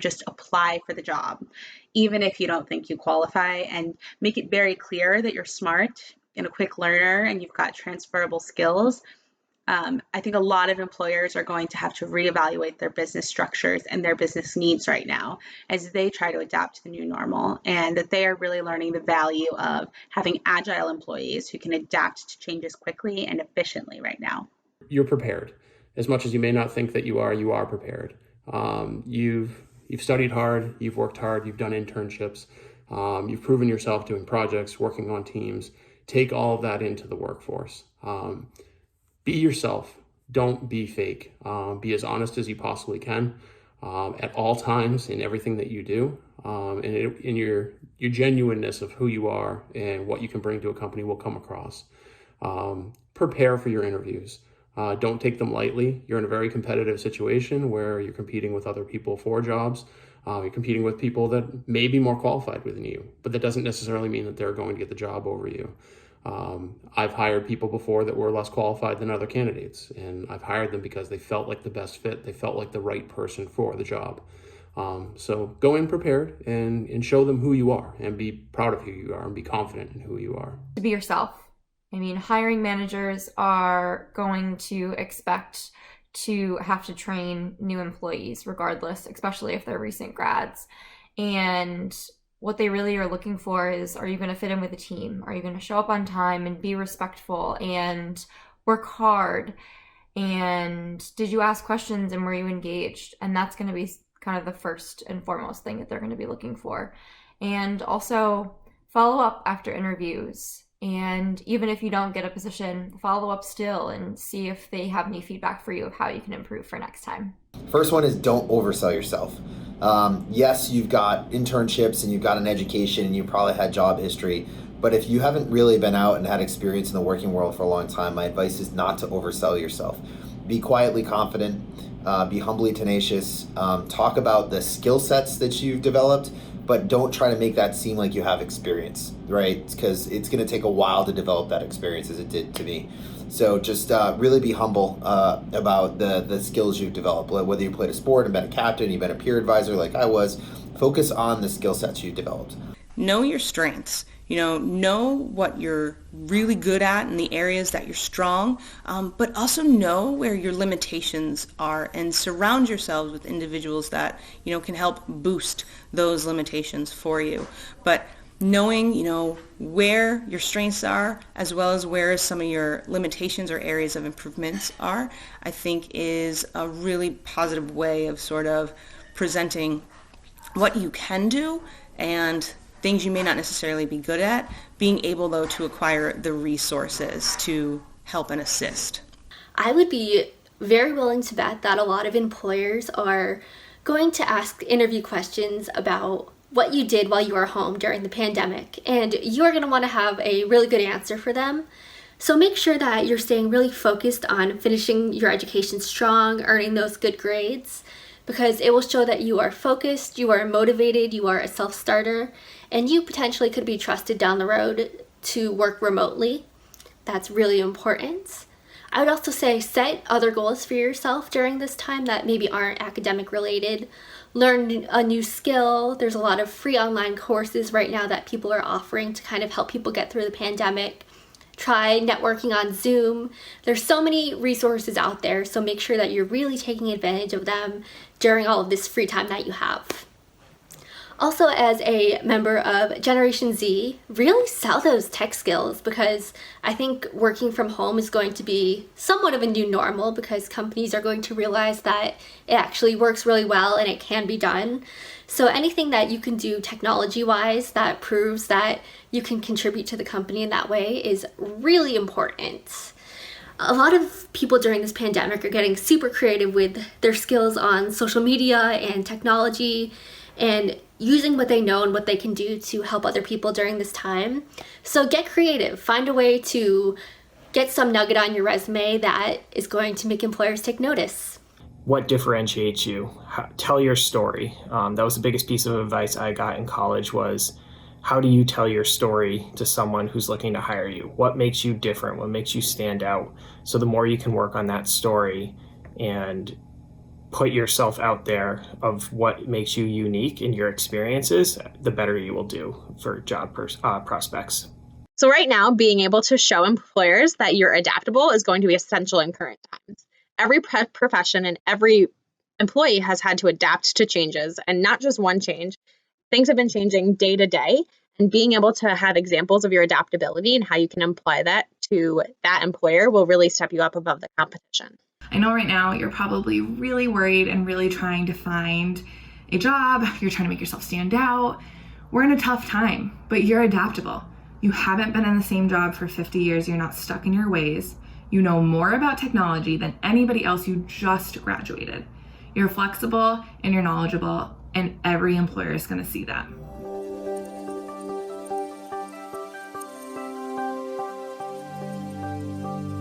just apply for the job, even if you don't think you qualify, and make it very clear that you're smart and a quick learner and you've got transferable skills. I think a lot of employers are going to have to reevaluate their business structures and their business needs right now as they try to adapt to the new normal, and that they are really learning the value of having agile employees who can adapt to changes quickly and efficiently right now. You're prepared. As much as you may not think that you are prepared. You've studied hard, you've worked hard, you've done internships, you've proven yourself doing projects, working on teams. Take all of that into the workforce. Be yourself. Don't be fake. Be as honest as you possibly can at all times in everything that you do. And in your genuineness of who you are and what you can bring to a company will come across. Prepare for your interviews. Don't take them lightly. You're in a very competitive situation where you're competing with other people for jobs. You're competing with people that may be more qualified than you, but that doesn't necessarily mean that they're going to get the job over you. I've hired people before that were less qualified than other candidates, and I've hired them because they felt like the best fit. They felt like the right person for the job. So go in prepared and show them who you are, and be proud of who you are, and be confident in who you are. To be yourself. I mean, hiring managers are going to expect to have to train new employees regardless, especially if they're recent grads. And what they really are looking for is, are you going to fit in with the team? Are you going to show up on time and be respectful and work hard? And did you ask questions and were you engaged? And that's going to be kind of the first and foremost thing that they're going to be looking for. And also follow up after interviews. And even if you don't get a position, follow up still and see if they have any feedback for you of how you can improve for next time. First one is don't oversell yourself. Yes, you've got internships and you've got an education and you probably had job history, but if you haven't really been out and had experience in the working world for a long time, my advice is not to oversell yourself. Be quietly confident, be humbly tenacious, talk about the skill sets that you've developed, but don't try to make that seem like you have experience, right? Because it's going to take a while to develop that experience, as it did to me. So just really be humble about the skills you've developed. Whether you played a sport and been a captain, you've been a peer advisor like I was, focus on the skill sets you've developed. Know your strengths. Know what you're really good at in the areas that you're strong, but also know where your limitations are, and surround yourselves with individuals that, can help boost those limitations for you. But knowing, where your strengths are, as well as where some of your limitations or areas of improvements are, I think is a really positive way of sort of presenting what you can do and things you may not necessarily be good at, being able, though, to acquire the resources to help and assist. I would be very willing to bet that a lot of employers are going to ask interview questions about what you did while you were home during the pandemic, and you are going to want to have a really good answer for them. So make sure that you're staying really focused on finishing your education strong, earning those good grades, because it will show that you are focused, you are motivated, you are a self-starter, and you potentially could be trusted down the road to work remotely. That's really important. I would also say set other goals for yourself during this time that maybe aren't academic related. Learn a new skill. There's a lot of free online courses right now that people are offering to kind of help people get through the pandemic. Try networking on Zoom. There's so many resources out there, so make sure that you're really taking advantage of them during all of this free time that you have. Also, as a member of Generation Z, really sell those tech skills, because I think working from home is going to be somewhat of a new normal, because companies are going to realize that it actually works really well and it can be done. So anything that you can do technology-wise that proves that you can contribute to the company in that way is really important. A lot of people during this pandemic are getting super creative with their skills on social media and technology, and using what they know and what they can do to help other people during this time. So get creative. Find a way to get some nugget on your resume that is going to make employers take notice. What differentiates you? Tell your story. That was the biggest piece of advice I got in college was, how do you tell your story to someone who's looking to hire you? What makes you different? What makes you stand out? So the more you can work on that story and put yourself out there of what makes you unique in your experiences, the better you will do for job prospects. So right now, being able to show employers that you're adaptable is going to be essential in current times. Every profession and every employee has had to adapt to changes, and not just one change. Things have been changing day to day, and being able to have examples of your adaptability and how you can apply that to that employer will really step you up above the competition. I know right now you're probably really worried and really trying to find a job. You're trying to make yourself stand out. We're in a tough time, but you're adaptable. You haven't been in the same job for 50 years. You're not stuck in your ways. You know more about technology than anybody else. You just graduated. You're flexible and you're knowledgeable, and every employer is going to see that.